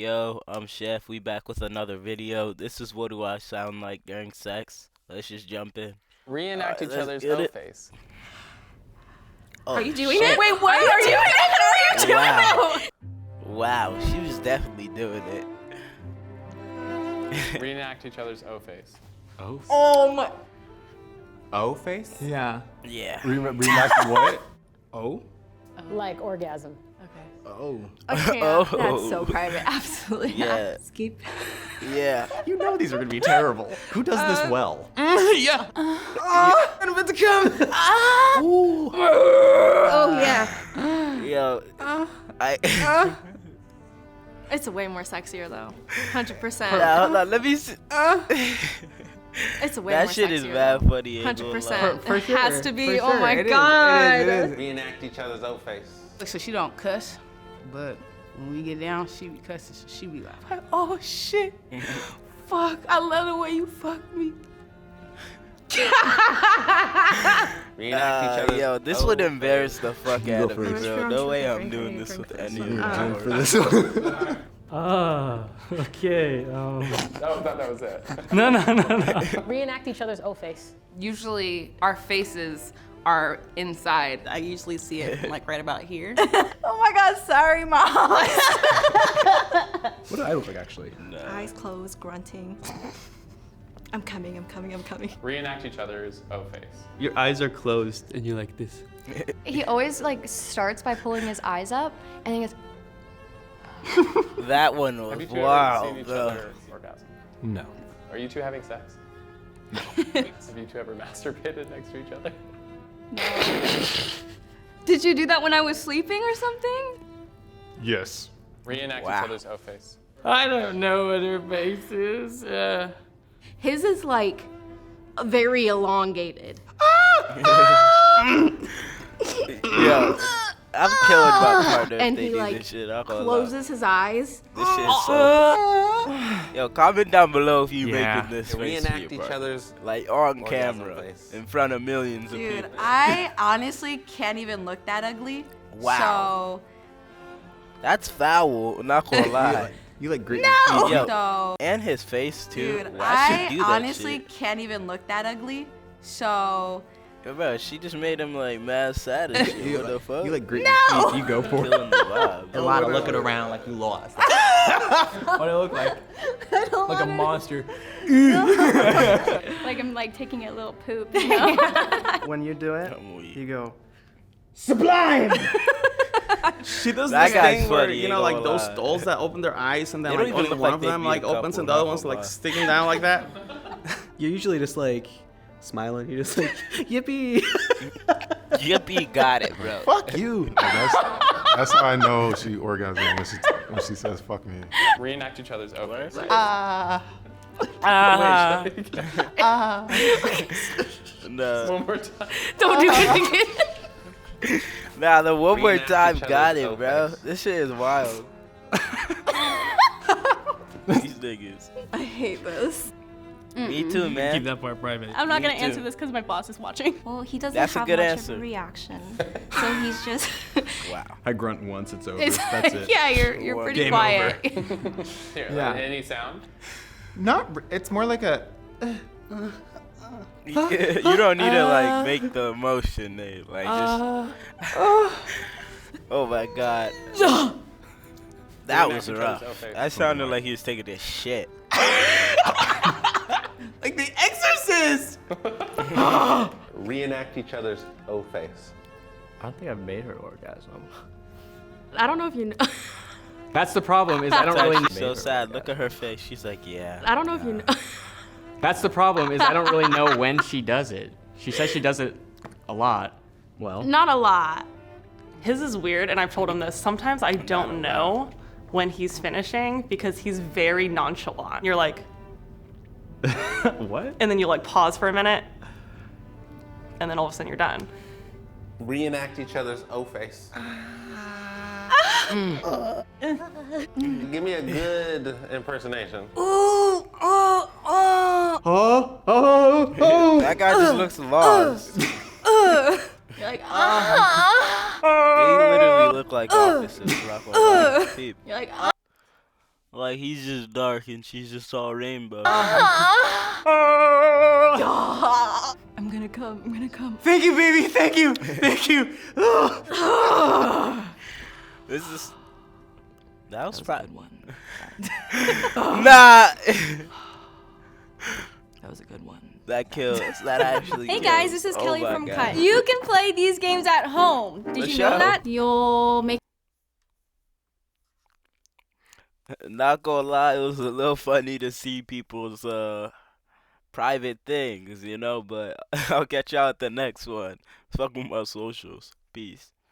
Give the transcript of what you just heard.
Yo, I'm Chef. We back with another video. This is what do I sound like during sex. Let's just jump in. Reenact each let's other's get it. O-face. Oh, Are you doing shit. it? Wait, what? Are you doing it? Are you doing it? Wow, she was definitely doing it. Reenact each other's O-face. Oh. Oh my. O face? Yeah. Yeah. Reenact what? O? Like orgasm. Oh. Okay, Oh. that's so private. Absolutely. Yeah. Skip. Yeah. You know these are gonna be terrible. Who does this well? Yeah. I'm about to come. Ooh. Oh yeah. Yo. It's way more sexier though. 100%. Now, hold on, let me see. It's way That more shit sexier. is mad funny. 100%. For It has to be. For Oh sure. my It is, god. it is. Reenact each other's O-face. So she don't cuss, but when we get down, she be cussing. She be like, "Oh shit, fuck! I love the way you fuck me." Reenact each other's Yo, this would O-face. embarrass the fuck out of me, first. bro. No way I'm doing this with any of Time you. for this one. Okay. Oh, I thought that was it. No. Reenact each other's O-face. Usually our faces are inside. I usually see it like right about here. Oh my god. Sorry, mom. What do I look like actually? Eyes closed, grunting. I'm coming. I'm coming. I'm coming. Reenact each other's O-face. Your eyes are closed and you're like this. He always like starts by pulling his eyes up and then goes, That one Have you was two ever wow, seen each bro. other orgasm? No. Are you two having sex? Have you two ever masturbated next to each other? Did you do that when I was sleeping or something? Yes. Reenact Wow. each other's O-face. I don't know what her face is. His is like very elongated. Yo, I'm killing my partner if And they he, do like, this shit. I'm gonna lie. Closes his eyes. This shit is so. Yo, comment down below if you Yeah. making this face for Reenact your each partner. other's Like on orgasm camera, face. in front of millions of Dude, people. I honestly can't even look that ugly. Wow. That's foul. Not gonna lie. You like grit So, your Yo. teeth. so And his face too. dude, I should I do that honestly shit. can't even look that ugly. So, Yo, bro, she just made him like mad sad and shit. What the fuck? You like grit your teeth. You go for it. killing the vibe. A lot of looking around like you lost. What do I look like? Like a monster. like I'm like taking a little poop, you know? When you do it, Come with you go. She does That this guy's thing where, funny, you know, ain't like gonna those lie. skulls that open their eyes and then They don't like even only look one like of they'd them be a like opens couple, and the other not one's gonna like lie. sticking down like that. You're usually just like smiling. You're just like, yippee. Yippee got it, bro. Fuck you. That's how I know she orgasms when she says "fuck me." Reenact each other's O-face. No. One more time. Don't do it again. Nah, the one more Reenact time each got other's it, bro. O-face. This shit is wild. These niggas. I hate this. Me too, man. Keep that part private. I'm not Me gonna too. answer this because my boss is watching. Well, he doesn't That's a have good much answer. of a reaction. So he's just Wow. I grunt once, it's over. It's That's it. yeah, you're pretty Game quiet. Here, Yeah. any sound? It's more like a. You don't need to like make the emotion, Nate. Like just. Oh my god. That was rough. That sounded like he was taking this shit. Like the Exorcist! Reenact each other's O-face. I don't think I've made her orgasm. I don't know if you know. That's the problem, is I don't It's really actually so sad. Look at her face. She's like, yeah. I don't know if you know. That's the problem, is I don't really know when she does it. She says she does it a lot. Well, Not a lot. His is weird, and I've told him this. Sometimes I don't know when he's finishing because he's very nonchalant. You're like, what? and then you like pause for a minute, and then all of a sudden you're done. Reenact each other's O-face. Give me a good impersonation. That guy just looks lost. You're like, They literally look like opposites. Rock on rock. Peep. You're like, Oh Like he's just dark and she's just all rainbow. I'm gonna come. I'm gonna come. Thank you, baby. Thank you. Thank you. This is. That was a probably good one. Nah. That was a good one. That kills. That actually. Hey kills. guys, this is Oh Kelly my from God. Cut. You can play these games at home. Did you know Michelle. that? You'll make Not gonna lie, it was a little funny to see people's private things, you know. But I'll catch y'all at the next one. Fuck with my socials. Peace.